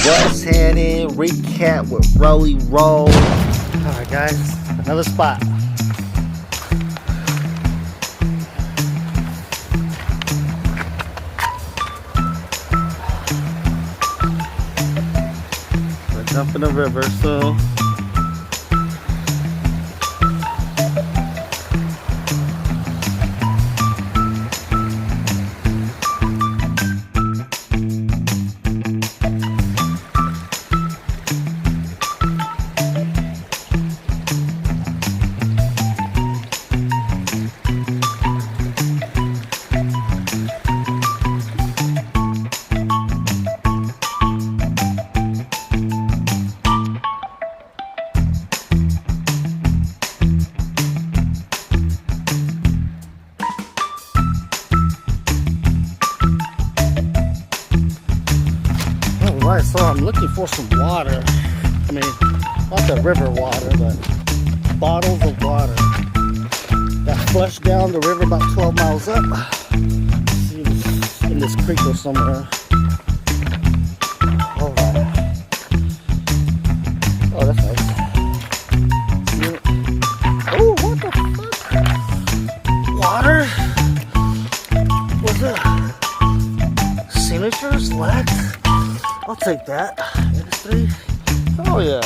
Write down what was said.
What's happening? Recap with Rolly Roll. Alright guys, another spot. We're jumping the river, so alright, so I'm looking for some water. I mean, not the river water, but bottles of water that flush down the river about 12 miles up. See if it's in this creek or somewhere. Alright. Oh, that's nice. Oh, what the fuck? Water? What's that? Signatures? What? I'll take that. 3. Oh yeah.